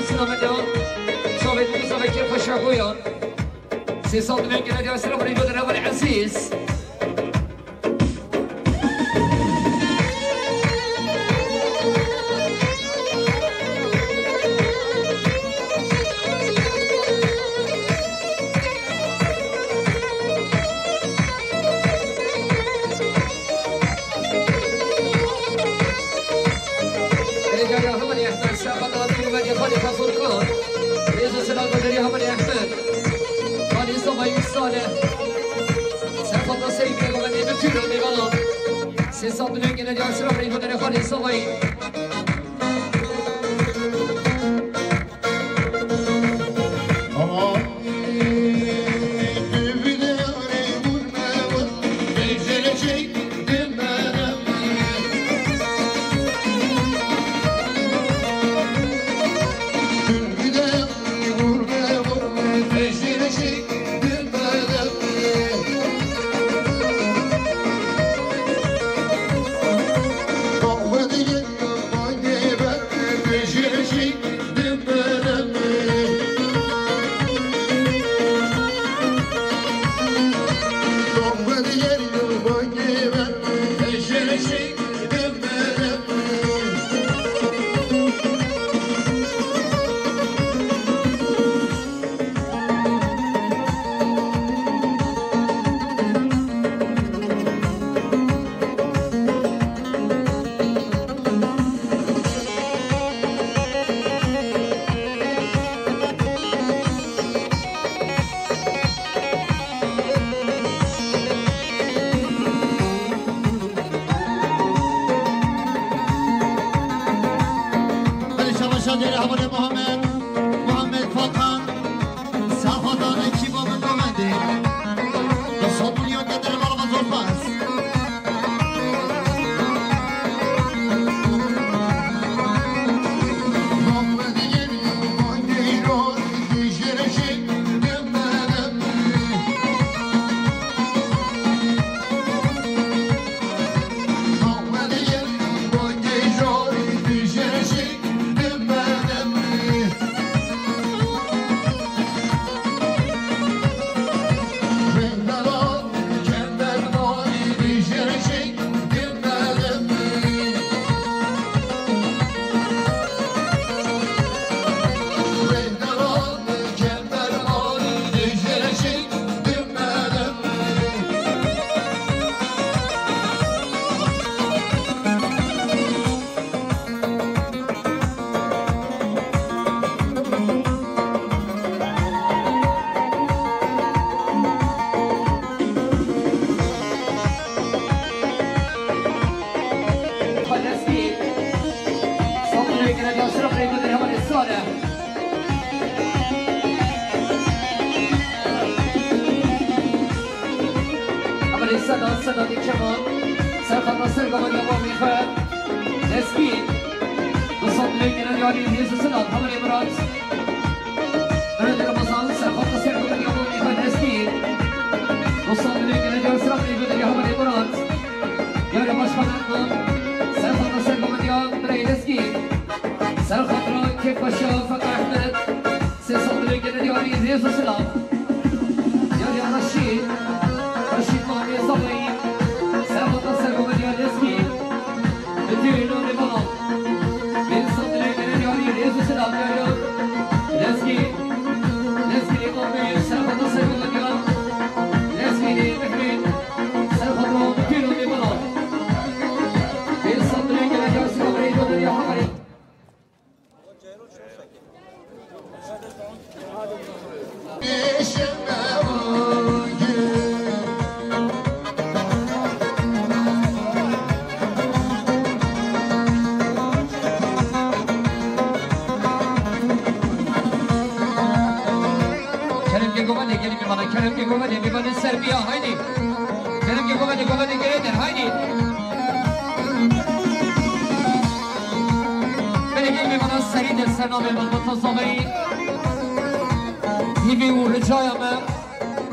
سلام دیان شاید می‌سازه که خوشگویان سیصد میلیون دیان سلام علیکم جناب عزیز سیصد میلیون دیان سلام علیکم جناب خالص آقای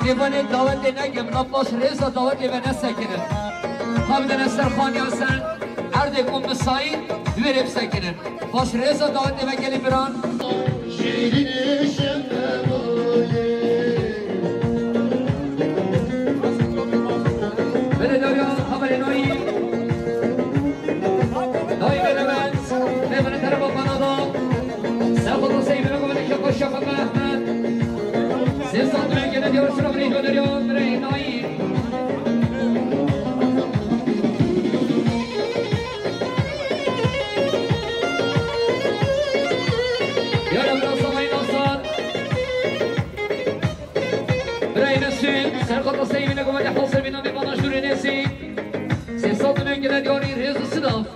دیوانه دعوت نگم نباش رضا دعوت و نسکنه خواهد نستر خانی هستن هر دیگم مسایی بریم سکنه باش رضا دعوت و گلی بران سرقط السيمين قوم يحتصر بنا بمناشور نسي سيصاد من جلد يوري ريز الصداف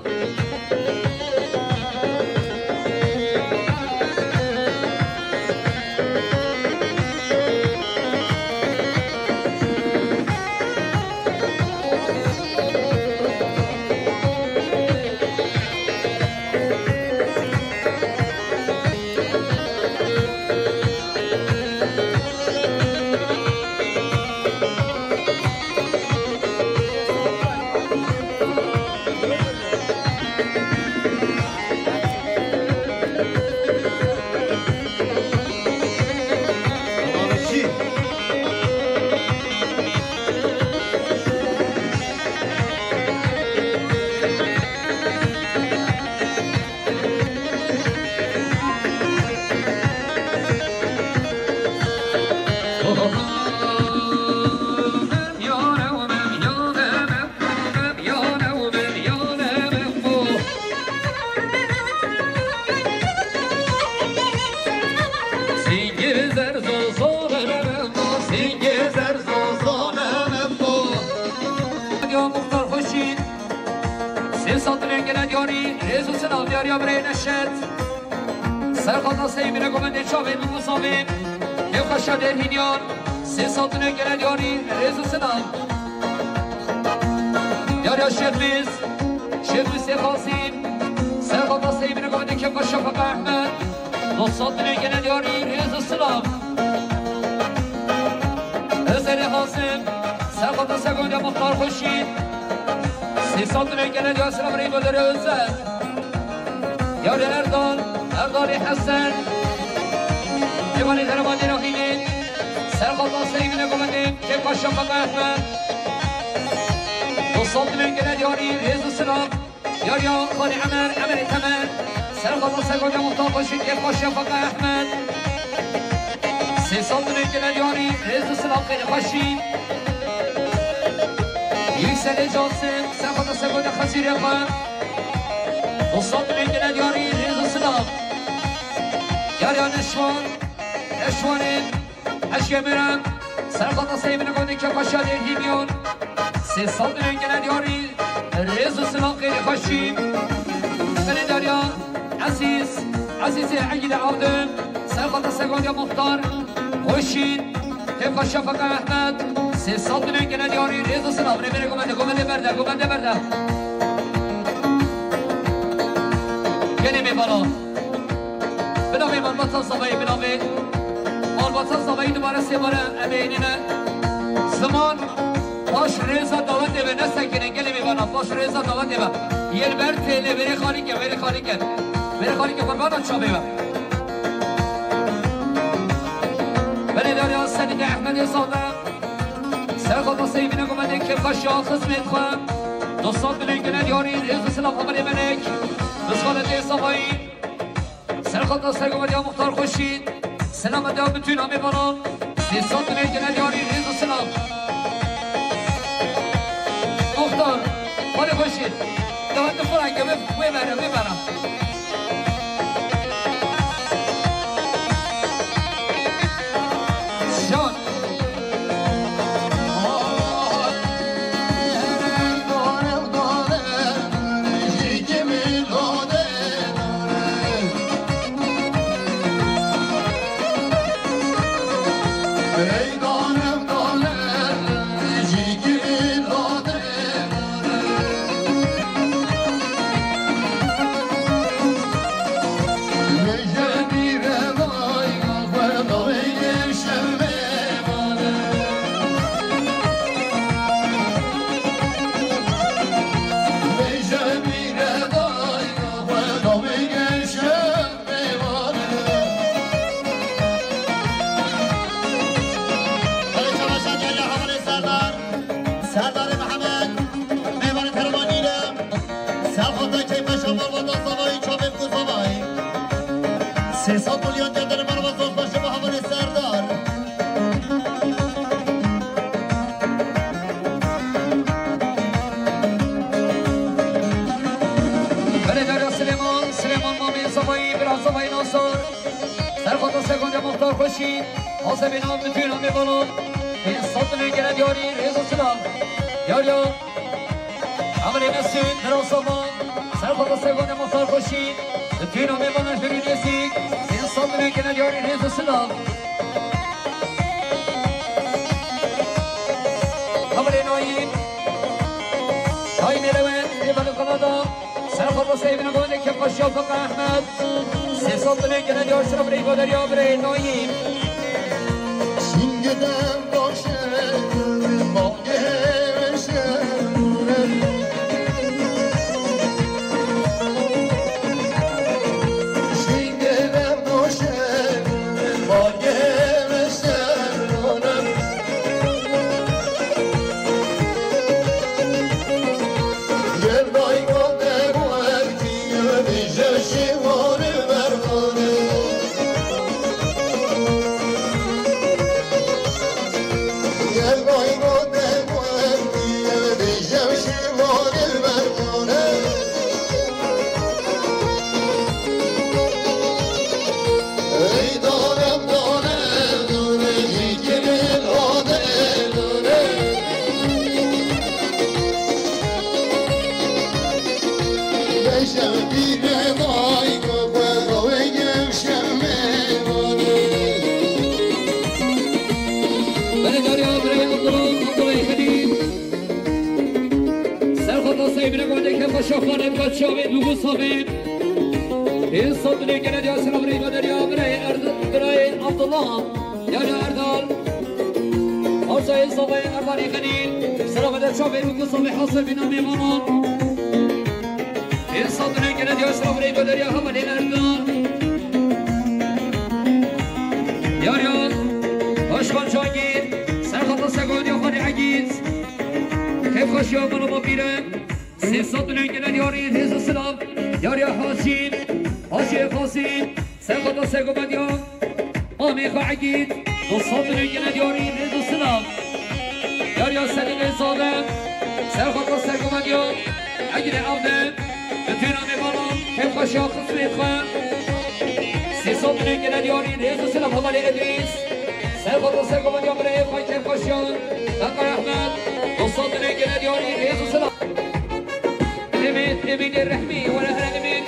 سرقط سيمين قوم نشابين مصابين يخشى الهنيان سيصاد نجلد ياري ريز السلام يا شرمز شرمز خاصين سرقط سيمين قوم نكب الشفق أحمد نصاد نجلد ياري ريز السلام أزل خاصم سرقط سقود مختار خشين سيصاد نجلد يا سلام ريبو در أزل يا أردال حسن يبالي درباني رخينين سرقط سيمين قومنين كيف الشفق أحمد وصلت من جلد ياري ريز السلام ياريا خالي عمر تمر سرقط سيقود مختار خشين كيف الشفق أحمد سيصلت من جلد ياري ريز السلام خير خشين يكسل جاسم سرقط سيقود خسير يقام وصلت من جلد ياري ريز السلام ياريا نشوانين أشيمرم سرقط سيمين قومنين كيف الشادي الهيميون سيصلت من جلد ياري ريز السلام خير خشين من داريا عزيز عيد عودم سرقط سيقود يا مختار خشين كيف الشفق أحمد سيصلت من جلد ياري ريز السلام ريبيني قومنين برده كلمة بلا بنامي من بطل صباي بنامي من بطل صباي دوباره سيباره أبينينا زمان باش ريزا دعوت به نسکنه کلمه بنا باش ريزا دعوت به يلبر تله بره خالی که قربان شابه با بله داریا سنید احمد صادق سرقط سیبینه گمنه که خشا خصمت خواه دوستان بلنگنه یاری ريز سلام عمل ملك بسخالة صبایی سرقط سرقم یا مختار خوشید سلام دعا بتون همه بانان دوستان بلنگنه یاری ريز سلام مختار مال خوشید دوات فرنگه ببرم شان حسب نام بتونا میبانم این سطن گرد یاری ریز و سلام یاریا عملی مسجد دراسامان سرخواد سگان مختار خوشید بتونا میبانم فرین رسید این سطن گرد یاری ریز و سلام عملی نایی شای میروین ریبال قلادا سرخواد سیبین گونه که قشیا فقه احمد سی سطن گرد یار سرم ریبا دریا بره نایی Gidem doşem, bağgeşem Şingedem doşem, bağgeşem Gel daygo dego erkiye, dice şivanı vermane شافانه بچه‌ها لوگو صابید این صدری که ندیار سلام ریبا دریا برای عبدالله یعنی اردال آرزای صابه اردانی خلیل سلام بچه‌ها لوگو صابه حاصل بینا میمانون این صدری که ندیار سلام ریبا دریا همه اردال یاریان آشقان جانگیر سرخط سگانی خانی عگیز کیف خوشی آمانو ما بیرم سیصد نگیرن یاری تیز و سلام یاری حاشین حاشی خاصین سرخط سگومد یا آمیخ عگید دوستاد نگیرن یاری تیز و سلام یاری سلیم زادم سرخط سگومد یا عگید عبدم بتونا میبانم کم خوشی خصویت خواهم سیصد نگیرن یاری تیز و سلام همالی ادریس سرخط سگومد یا برای خواهی کم خوشیان بقر احمد دوستاد نگیرن یاری تیز و سلام امين الرحمي ولا هلا امين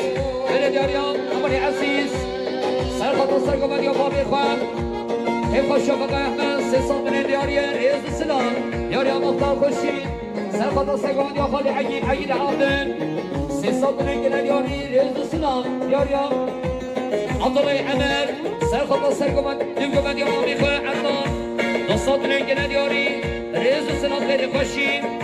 بلد ياريان عمري عزيز سرقة السرقة من يوم اخوان كيف الشفقة احمد سيصد من الياريان رئيس السلام ياريان مختار خشي سرقة السرقة من يوم خالي عيد عابدن سيصد من الياري رئيس السلام ياريان عبد الله عمر سرقة السرقة من يوم اخوان عدنان نصد من الياري رئيس السلام غير خشي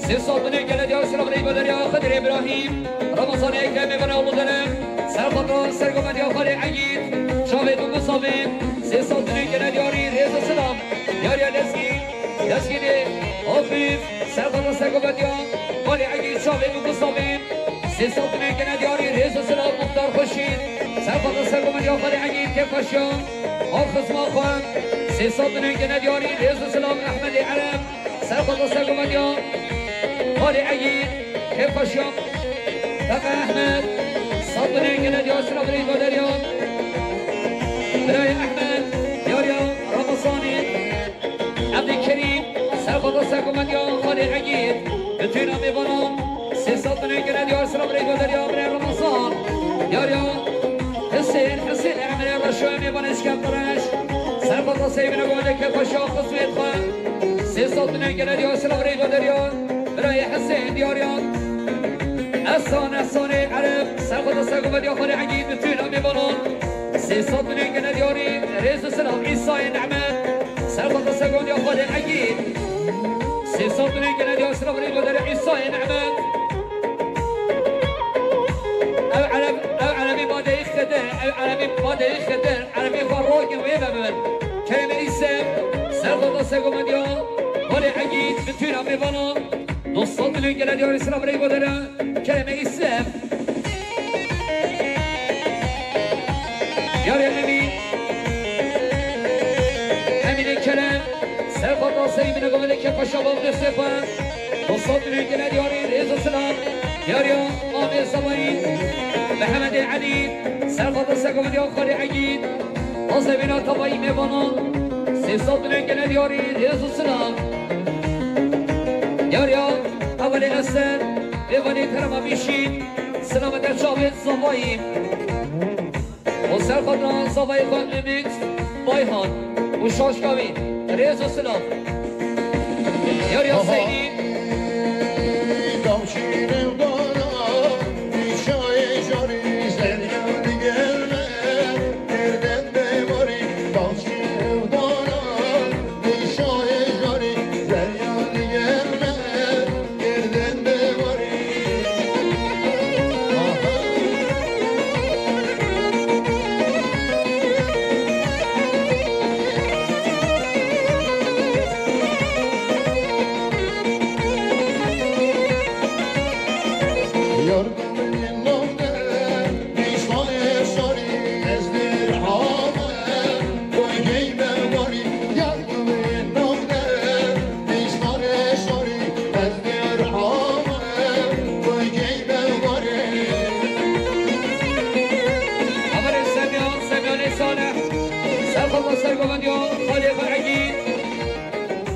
سيصابني قال يا سلام ريبا دريا خضر ابراهيم رمضان كامل من اول دلم سرقطو سرقم يا خالي عيد شاهد ومصابين سيصابني قال يا ريز السلام يا لسكي اوفيف سرقطو سرقم يا خالي عيد شاهد ومصابين سيصابني قال يا ريز السلام مختار خشين سرقطو سرقم يا خالي عيد كيف خشون اخذ ما خوان سيصابني قال يا ريز السلام احمد العلم سرقطو سرقم يا خالي عيد كيف خشون بقى احمد صدري كده ياسر ابري بدريان براي احمد ياريان رمضاني عبد الكريم سرقط ساكومن يا خالي عيد بتونا ميبانم سي صدري كده ياسر ابري بدريان براي رمضان ياريان حسين احمد الرشوي ميبان اسكندرش سرقط سيبنا قولي كيف خشون قصويت خان سي صوتنا قلد يا سلام ريد ودريان برای حسین دیاریان احسان عرب سرخوض سرگوبت یا خود عقید بتونم ببانون 300 میلیون گنه دیاری ریز و سلام ایسای نعمت سرخوض سرگوبت یا خود عقید 300 میلیون گنه دیار سلام رید ودر ایسای نعمت او عربی ماده خده او عربی ماده خده عربی فروق ویبه من کلمه ایسم سرخوض سرگوبت یا خود عقید بتونم ببانون 200 میلیون گنه دیار سلام رید ودر كلمة إسلام يا الأمين أمين الكلام سرقة تصيب من قبل كيف الشباب نصفا وصوت من الجلال ياري رئيس السلام ياريو مامي الصباين محمد العلي سرقة تصيب من يوخر عجيد تصيبنا طبعي مبانون صوت من الجلال ياري رئيس السلام ياريو أول الأسر ببانی ترما بیشید سلامت شابه زبایی و سرخدران زبایی خان میکس بایهان و شاشکاوی ریز و سلام یاری حسینی دامشینم دانا بیشای جاری زلیان گرمه گردن بباری دامشینم دانا بیشای جاری زلیان گرمه گردن بباری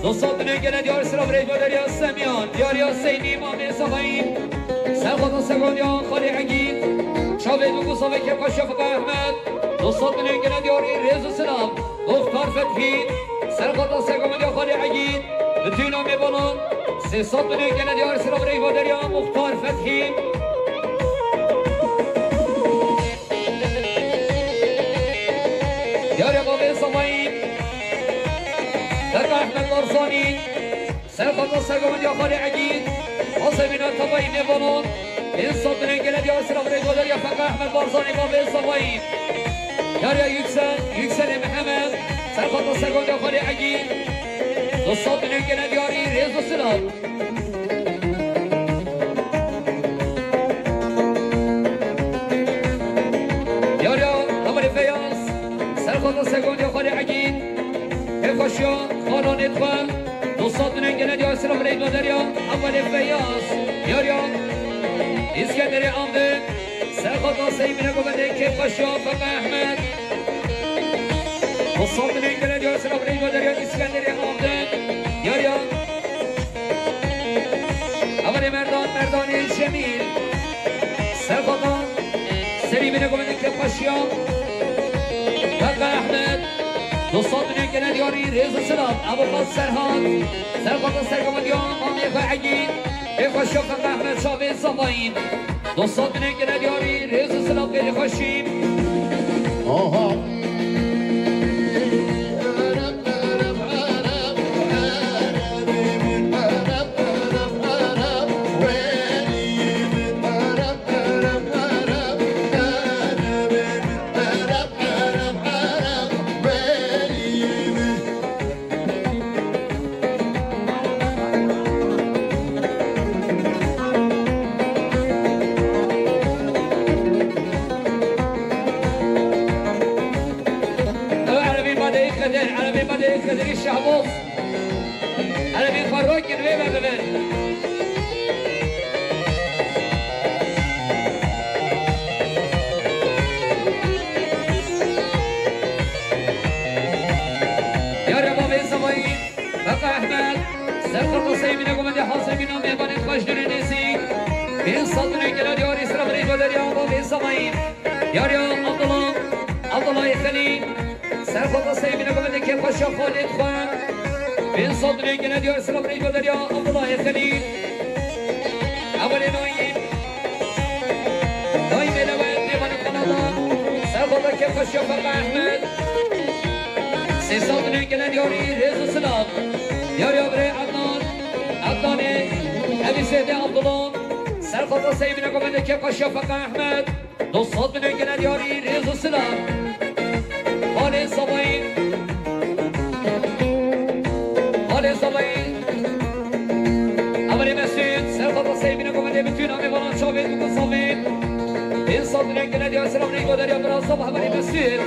دوستان نگه دیار سلام رید ودر یا سمیان دیار حسینی مامی صفایی سرخوض سگان یا خالی عقید شابه دو گوزاوه که قشفق احمد دوستان نگه دیار ریز و سلام مختار فتحی سرخوض سگان یا خالی عقید بتونا میبانون 300 نگه دیار سلام رید ودر یا مختار فتحی دیار مامی صفایی درگاه احمد بارزانی سرخوض سرگومد یا خالی عقید حاصبین طبایی میبانون انصاب من انگلد یا سلام رید ودر یا فقه احمد بارزانی با به صفایی یاریا یکسن محمد سرخوض سرگومد یا خالی عقید دوستان من انگلد یاری ریز و سلام یاریا همار فیاس سرخوض سرگومد یا خالی عقید خوشیا خانان اتوان دوستان نگنه دیا سلام رید ودر یا اول فیاس یاریا اسکندر آمده سرخوض سیمینه گوبنده که خوشیا فقه احمد دوستان نگنه دیا سلام رید ودر یا اسکندر آمده یاریا اول مردانی جمیل سرخوض سیمینه گوبنده که خوشیا فقه احمد دوستان نگه دیاری ریز سلام ابوالقاسم سرهان سرخوض سرگومدیان مامی عقید خوشی فقه احمد شابه صفایین دوستان نگه دیاری ریز سلام خیلی خوشیم كذلك الشعبوط أنا بيخرج الغيبة ببال يا رب أبي صبايين بقى أحمد سرقة صيبين قمد حاصبين وميبان خوش درنسي بين صدري كلا ديار إسرام ريد ودر يا أبي صبايين يا رب عبد الله يخلي سرخوض سيبنا قبل كيف خالد خوان این صدری که ندیار سلام ریج و دریا عبدالله خلیل اول نویم نویم لوید دیوان کانادا سرخوضا که خشیافق احمد سی صدری که ندیاری ریز و سلام دیاری آبره عدنان ابی سیده عبدالله سرخوضا سیبین اقامده که خشیافق احمد 200 میلیون که ندیاری ریز و سلام حال صبایی عملی مسجد سرخوضا سیبین اقامده بتون آمی بلان شابید و مصابید این صدری که ندیار سلام ریگ و دریا برا صبح عملی مسجد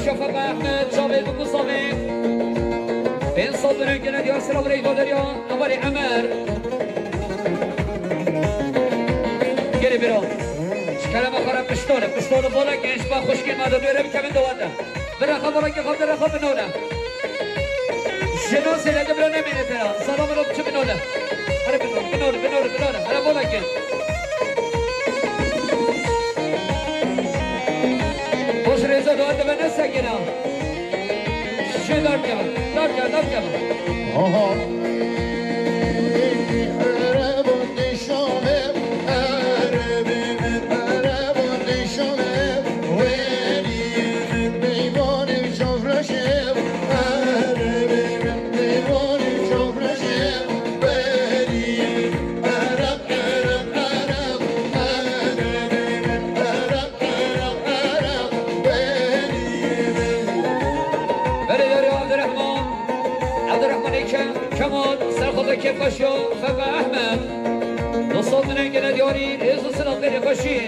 شفق احمد شابید و مصابید این صدری که ندیار سلام ریگ و دریا اولی عمر گری بیرون شکرم اخرم پشتون بالا که اشبا خوشگی مادر بیاره بکمین دوانده برخوا بالا که خواب درخوا بنونه شنو سیلده برا نمینه ترا سلام رو بچه بنونه هره بنونه هره بالا که خوش ریزا دوانده به نسگینا شو دار کبا آها که خوشو فقط احمد 200 میلیون که ندیاری ریز و سلام بری خوشی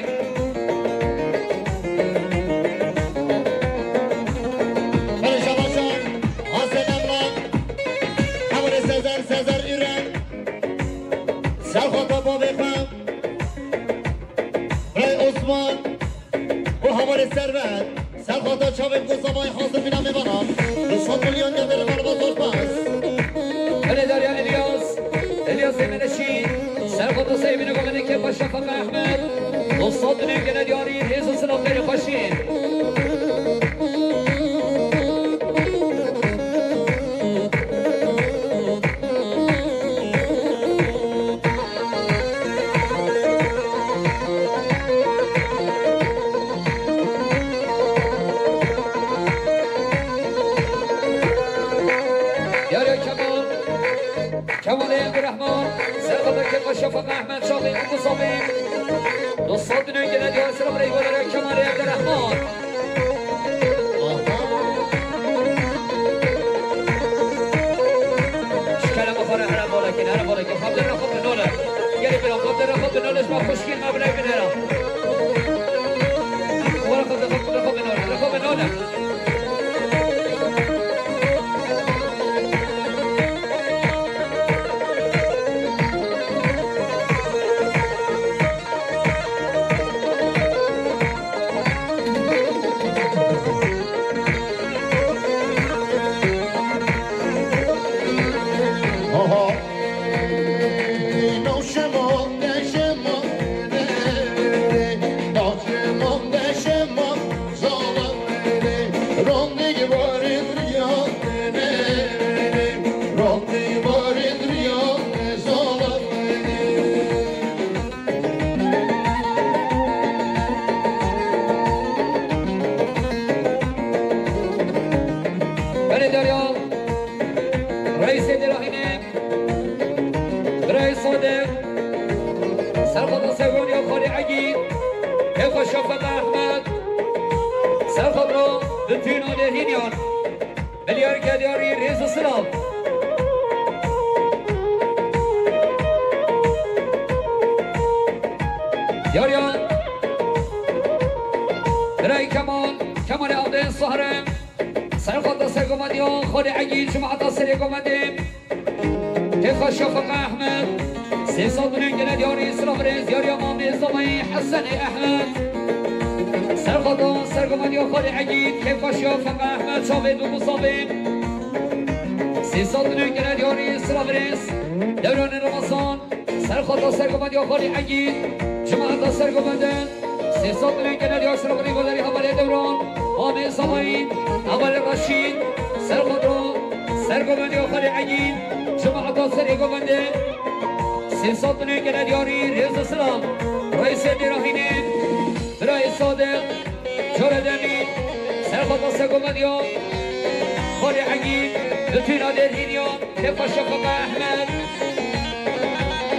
بله شباشان حاصل امران همون سزر ایران سرخوطا با بفهم رای عثمان و همون سرور سرخوطا چاوید گذابای حاضر بینم میبانم 200 میلیون که دل من بازار پس بله داریا الیاس منشی سرخوضا سیبین اقامده که با شفق احمد 200 میلیون که ندیاری ریز و سلام بری خوشی کمال عبدالرحمن سرخوضا که با شفق احمد شابید و مصابید 200 میلیون که ندیار سلام ریگ و دریا کمال عبدالرحمن شکرم اخواره هره بالا که خواب در خواب بنوله گری برام خواب در خواب بنولش با خوشگیر مبنای بنیرم خواب در خواب بنوله سرخوضا سیوان یا خالی عگی حفا شفق احمد سرخوض را بتین آدهینیان بلیار که دیاری ریز و سلام دیاریان برای کمال عبده سهرم سرخوضا سیگمدیان خالی عگی جماعتا سریگمدیم كيف شفق أحمد سيصل من جلد يوري سرابريز يوري أمام الزمي حسن أحمد سرقطان سرقمان يخالي عقيد كيف شفق أحمد شابد ومصابين سيصل من جلد يوري سرابريز دوران رمضان سرقطان سرقمان يخالي عقيد جماعة سرقمان سيصل من جلد يوري سرابريز وداري حوالي دوران أمام الزمي أول رشيد سرقطان سرقمان يخالي عقيد جماعة سرقمان سيصد من جلد يوري رئيس السلام رئيس الدراهينين رئيس صادق جردني سرخط سرقمانيو خالي عقيد لطينا درهينيو كيف شفق أحمد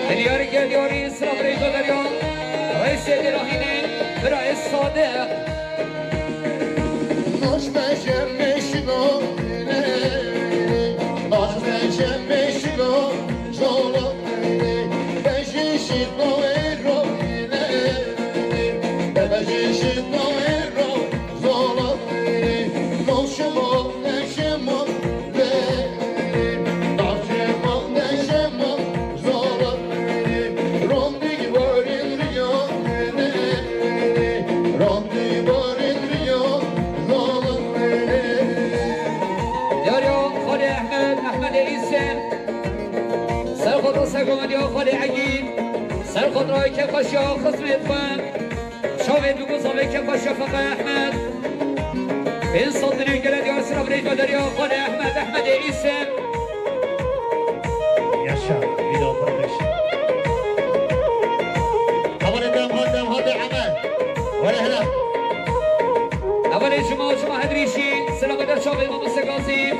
دنياري جلد يوري سلام رئيس الدريان رئيس الدراهينين رئيس صادق ناش مشمشنو ناش مشمشنو جولو سرقمان يا خالي عقيل سرقط راي كيف شا خصم يدفن شاهد بمصابي كيف شفق أحمد بين صدري قلد يا سراب ريج ودر يا خالي أحمد عيسى يا شاب فيديو برودكشن أول دم هذا عمل ولا هلا أول جماعة هدريشي سلام در شاهد بمصابي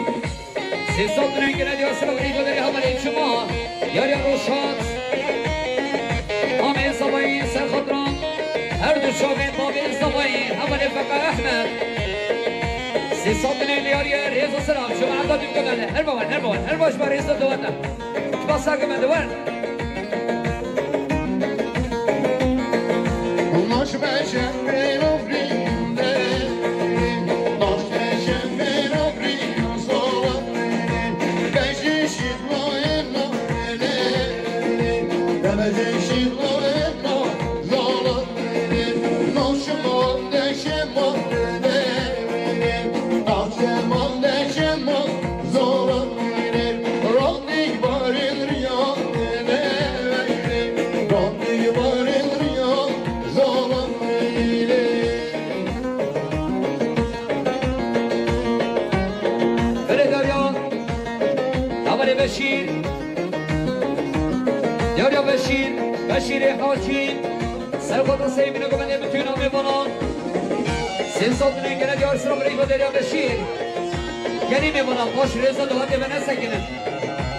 صدري قلد يا سراب ريج ودر يا خالي جماعة يا روشات آمين صبايين سر خضران هر دو شابين طابين صبايين أول فقا أحمد سيصدني لياريا ريز السلام شو معنا دي بقمنا هربوان شبا ريز الدوانا شبا ساقم الدوان ناش بشمين وفرين ناش بشمين وفرين صوت بشيشت موينو بشیر حاجی سرقط سیمین و گمنه بتونا میبانان سیصد نگنه دیار سرام ریگ و دریا بشیر یعنی میبانان باش رزا دوانده به نسکنه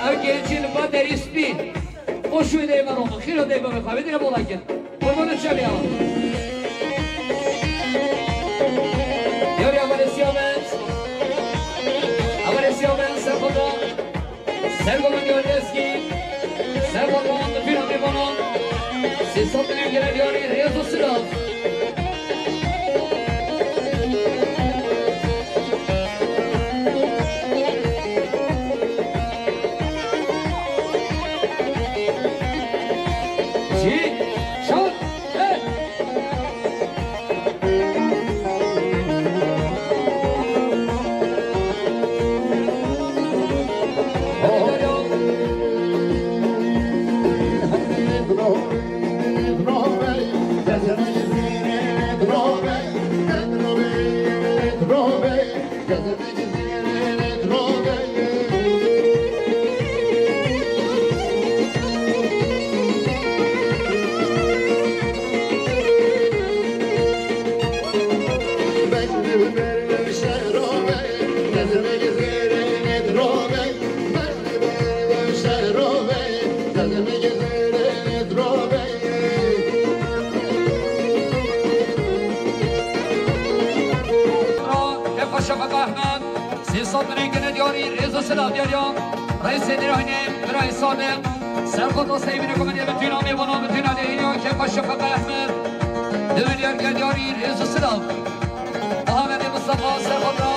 او گنجین با دری سپین o şu deyim ben onu, kilo deyim ben onu, bir bola git. Kurbanı çabuk ya. Yürü apareciyoruz. Apareciyoruz, serpoda. Serpoda diyoruz ki, serpoda onu bir abi bunu. Siz satın gelen diyor, rezo sınav. رئیس درهنیم برای صادق سرخط و سیبین کمدی بتوینا میبانا بتوینا دیگه که پشفق احمد دویلیار گردیاری رئیس سلام محمد مصطفى سرخط را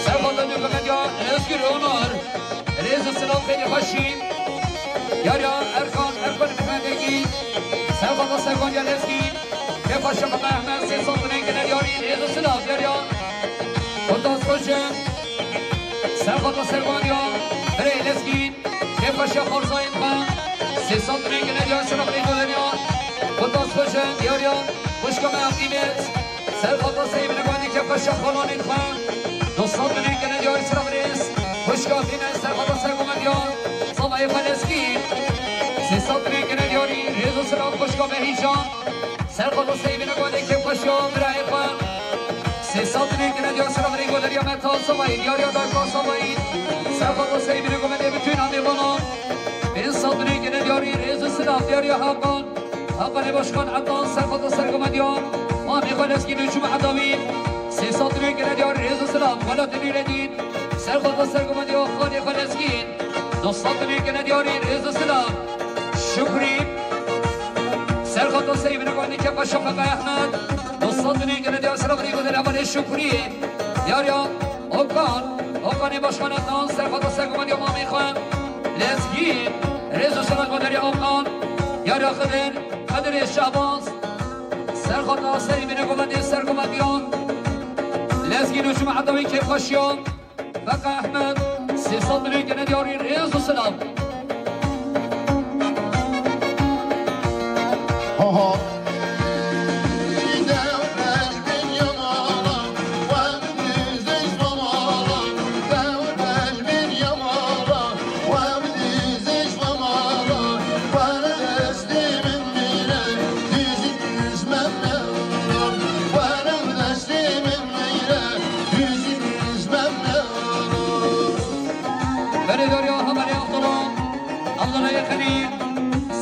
سرخط و کمدی ازگر اونار رئیس سلام السلام خیلی خوشیم یاریا ارکان بخندگی سرخواه سرگان یالسکی به خوشم احمد سی سالتونه کنه یاری ریز السلام یاریا خودتاز خوشم سرخواه سرگان یا بره لسکی به خوشم خورزاین خان سی سالتونه کنه یار شرف ریز دنیا خودتاز خوشم یاریا خوشکم اقیمت سرخواه سرگانی که خوشم خانانی خان دوستان بینید که ندیاری سرم ریز خوشگاه این سرخواه سرگان یا صبای فلسکی سیستان بینید که ندیاری ریز و سلام خوشگاه بهیشان سرخواه سرگانی که خوشگاه برای خان سیستان بینید که ندیاری سرم ریز و دریا متا صبای دیاری دارکا صبایی سرخواه سرگانی بتوین همی بانان سیستان بینید که ندیاری ریز و سلام دیاری حقان حقان باشخان عطان سرخواه سرگان یا ما میخوالسکی نجوم عداوی سی ساعتی که ندیار ریز و سلام ولات میردید سرخواه سرگمانی و خانی خالسکین دو ساعتی که ندیاری ریز و سلام شکری سرخواه سیب نگوانی که با شفقه احمد دو ساعتی که ندیار سلام ریگو در اول شکری دیاریا اوکانی باشخانتان سرخواه سرگمانی و ما میخوان لسکین ریز و سلام گذاری اوکان دیاریا خدر شعباز سرخواه سیب نگوانی سرگمانیان لازقين وجمع عضوي كيف خشيون بقى احمد سي صدري كان ديوري ريز وسلام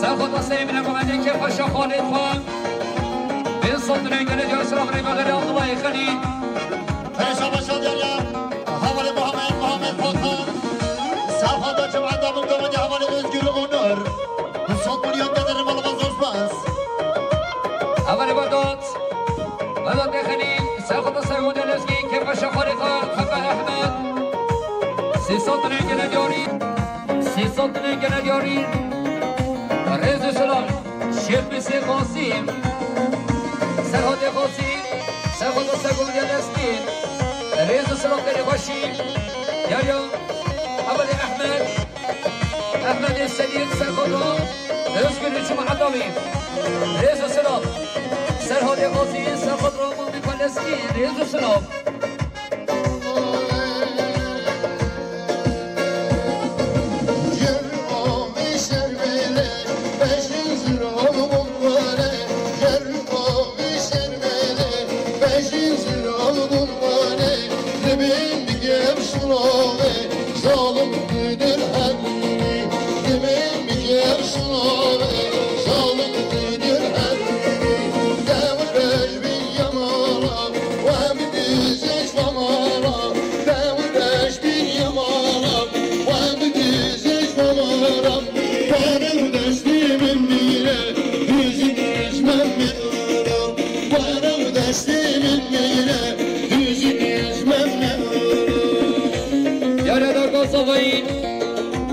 سرخواه سیب نگومنده که خوش خالد خان به صدره گله دیار سلام ریگا داری عبدالله خلیل فرشا باشا دیاریم حوال محمد فاطم سرخواه دا جمعه دامون گومنده حوال özgür اونر حساد بلیان دادر مال بازاش بس حوال بادات خلیل سرخواه سیب دلسکی که خوش خالد خان خفه احمد سی صدره گله دیاری رز سلام شیخ بسی قاسم سرحاد قاسم سرخواه سرگون یادستین رز سلام داری خوشی یاریا اول احمد سلیم سرخواه özgür جمع عداوی رز سلام سرحاد قاسم سرخواه رامان فلسطین رز سلام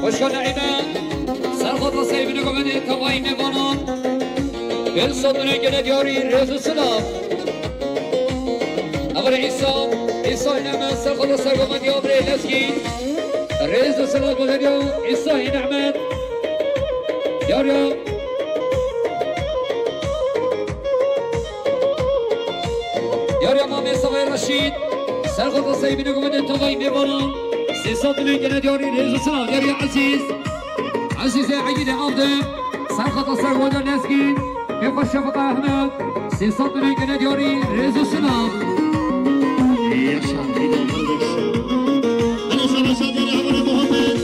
خوشگاه نعیمه سرخواه سیب نگومنده توایی میمانان بل صدره گله دیاری ریز سلام اول عیسی نعمت سرخواه سرگومنده آبره لسکی ریز سلام گذاریا عیسی نعمت دیاریا مامی سوای رشید سرخواه سیب نگومنده توایی میمانان سیصد میگه دیاری ریز سلام دیاری عزیز عید عبده سرخط سرگودا نسکی که خوش شفقه احمد سیصد میگه دیاری ریز سلام انا شادیاری عمر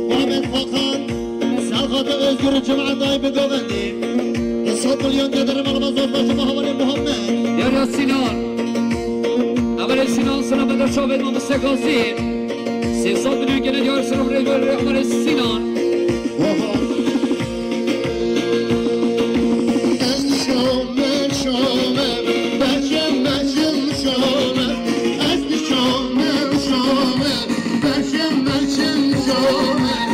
محمد فاطم سرخط özgür جمعه دای بگوندی 100 میلیون دلار مال بازار باشه محمد محمد دیاری سینان اول سینان سلام در شاهد ما مستقاسی 300 میلیون گله دیار سلام ریگل رحمان سینان شامه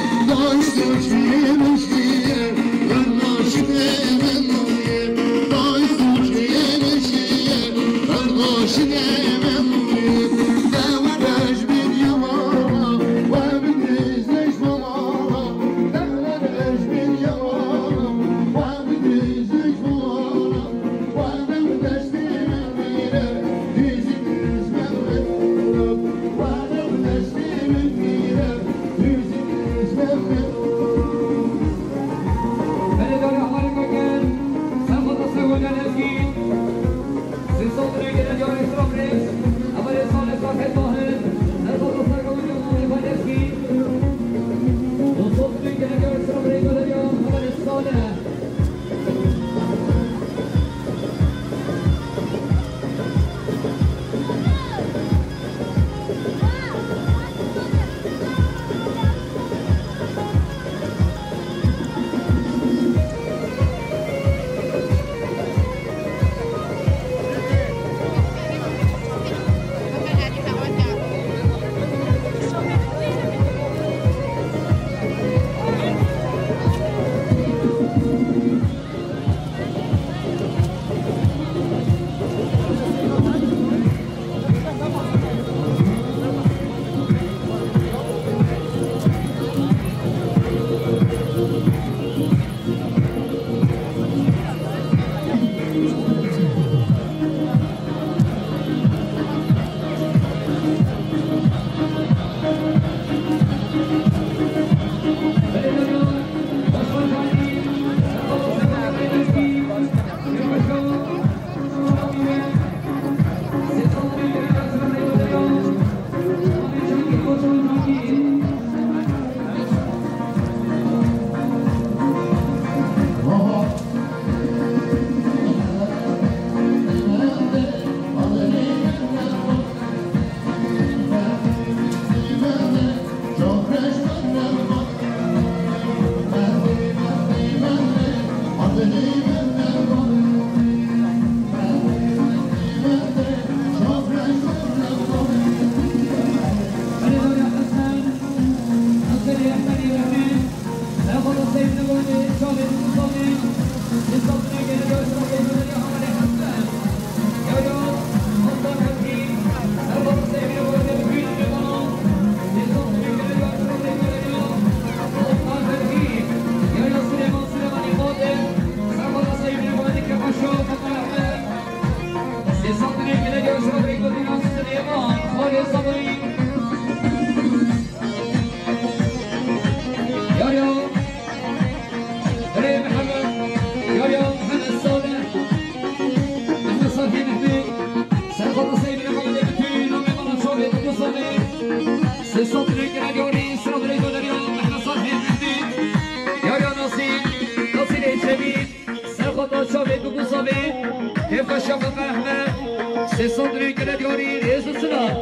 كيف شافك احمد سي صدري كده ديوري ريز السلام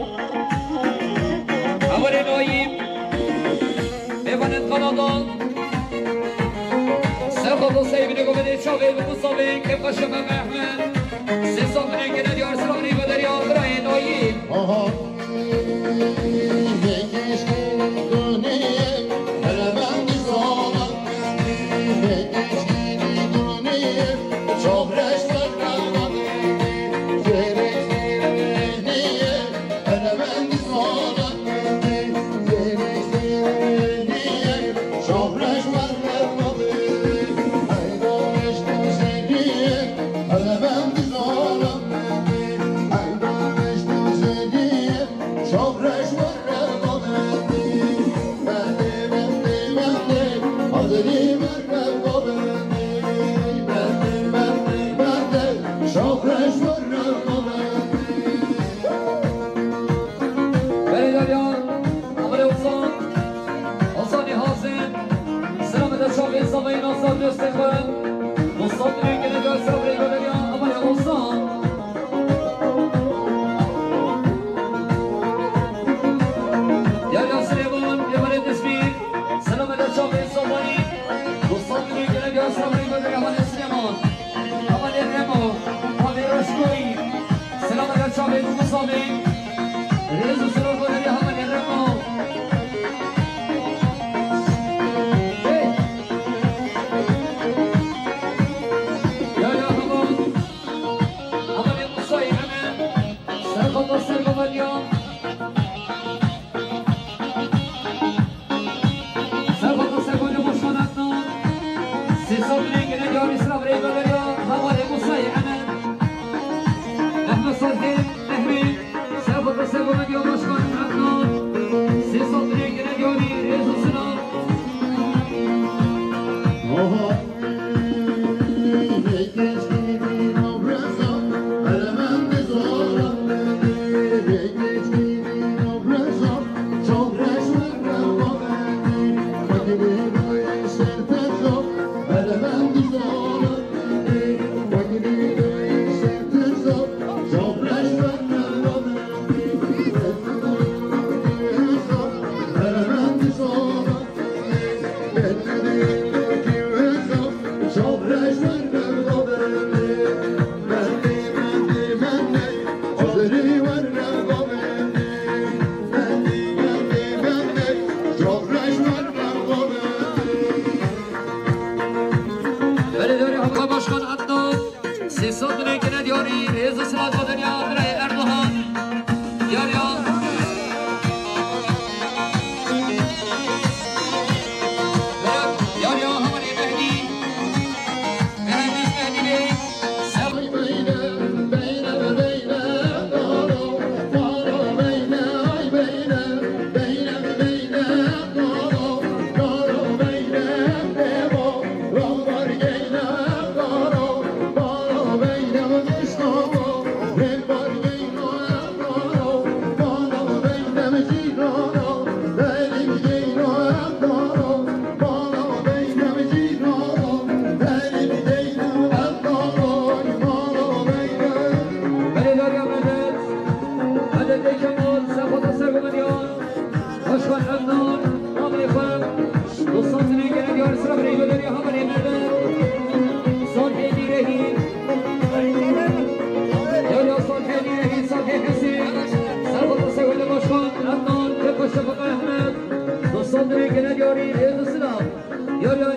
اول نايم ببنت قناضان سيخوض سيبني قبل شاغل بمصابي كيف شافك احمد سي صدري كده ديور سلامني بدري آخرين نايم Yo